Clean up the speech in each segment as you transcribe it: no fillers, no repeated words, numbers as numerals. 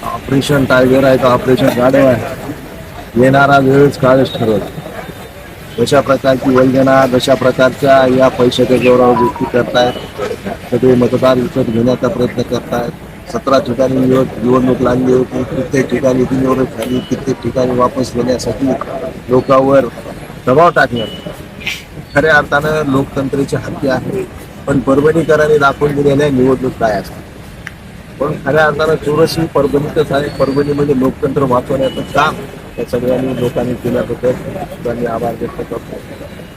Operation tiger आहे का operation गाढव आहे, येणारा वेळच काळच ठरवत. जशा प्रकारची योजना, जशा प्रकारच्या या पैशाच्या जोरावर गोष्टी करतायत, सगळे मतदार विकत घेण्याचा प्रयत्न करतायत. 17 ठिकाणी निवडणूक लागली होती, कित्येक ठिकाणी ती निवडणूक झाली, कित्येक ठिकाणी वापस घेण्यासाठी लोकांवर दबाव टाकण्यात. खऱ्या अर्थानं लोकतंत्राची हत्ती आहे. पण परभणीकरांनी दाखवून दिलेल्या निवडणूक काय असते. पण खऱ्या अर्थानं चोरस ही परभणीतच आहे. परभणीमध्ये लोकतंत्र वाचवण्याचं काम या सगळ्यांनी लोकांनी केल्याबद्दल त्यांनी आभार व्यक्त करतो.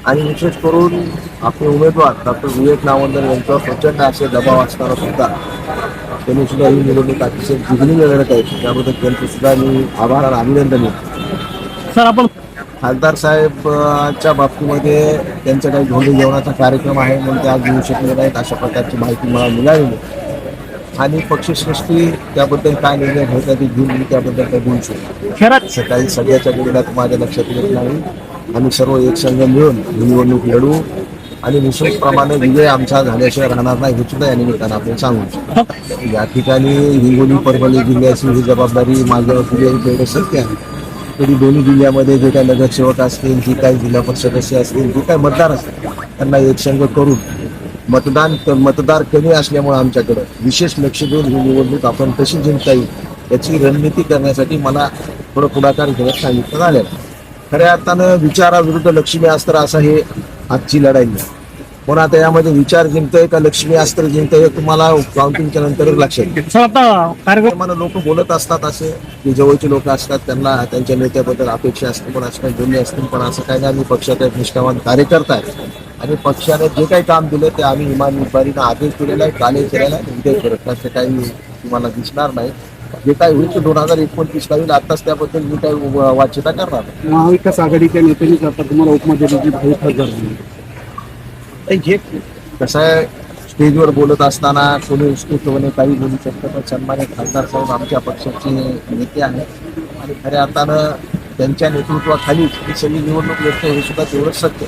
आणि विशेष करून आपले उमेदवार डॉक्टर विवेक नावंदर यांच्यावर प्रचंड असे दबाव असताना सुद्धा त्यांनी सुद्धा ही निवडणूक अतिशय जिगरीने लढत आहेत. त्याबद्दल त्यांचे सुद्धा मी आभार आणि अभिनंदन करतो. सर आपण खासदार साहेबच्या बाबतीमध्ये त्यांचा काही धोंडे जेवणाचा कार्यक्रम आहे म्हणून ते आज येऊ शकले नाहीत, अशा प्रकारची माहिती मला मिळाली. आणि पक्षश्रेष्ठी त्याबद्दल काय निर्णय घ्यायचा ते घेऊन मी त्याबद्दल काही बोलू शकतो. शहरात सकाळी सगळ्याच्या गेलेला माझ्या लक्षात येत नाही. आम्ही सर्व एक संघ मिळून ही निवडणूक लढू आणि निश्चितप्रमाणे विजय आमचा झाल्याशिवाय राहणार नाही हे सुद्धा या निमित्तानं आपण सांगू शकतो. या ठिकाणी हिंगोली परभणी जिल्ह्याची ही जबाबदारी माझ्यावरती आहे तेवढं शक्य आहे. तरी दोन्ही जिल्ह्यामध्ये जे काही नगरसेवक असतील, जे काही जिल्हा परिषद सदस्य असतील, जे काही मतदार असतील, त्यांना एक संघ करून मतदार कमी असल्यामुळे आमच्याकडं विशेष लक्ष देऊन ही निवडणूक आपण कशी जिंकता येईल याची रणनीती करण्यासाठी मला थोडं पुढाकार घेण्यात सांगितलं झालं. खऱ्या अर्थानं विचाराविरुद्ध लक्ष्मी अस्त्र असं हे आजची लढाई आहे. पण आता यामध्ये विचार जिंकतोय का लक्ष्मी अस्त्र जिंकतोय हे तुम्हाला काउंटिंगच्या नंतरच लक्षात येईल. सर आता कार्यक्रम लोक बोलत असतात असे की जवळचे लोक असतात त्यांना त्यांच्या नेत्याबद्दल अपेक्षा असते, पण असं काही बोलले असतील, पण असं काही नाही. आम्ही पक्षाचा एक निष्ठावान कार्यकर्ता आहे आणि पक्षाने जे काही काम दिलं ते आम्ही इमानदारीनं आदेश दिलेला आहे, काले केलेला आहे, उद्या करत असं काही तुम्हाला दिसणार नाही. जे काही होईल ते 2029 होईल. आताच त्याबद्दल मी काही वाच्यता करणार नाही. महाविकास आघाडीच्या नेत्यांनी आता तुम्हाला उपमा देण्याची भावी खासदार झाली. हे कसं आहे, स्टेजवर बोलत असताना कोणी उत्स्फूर्तपणे काही बोलू शकतं, पण सन्मानित खासदार साहेब आमच्या पक्षाचे नेते आहेत आणि खऱ्या अर्थानं त्यांच्या नेतृत्वाखालीच ही सगळी निवडणूक लढते हे सुद्धा तेवढंच सत्य.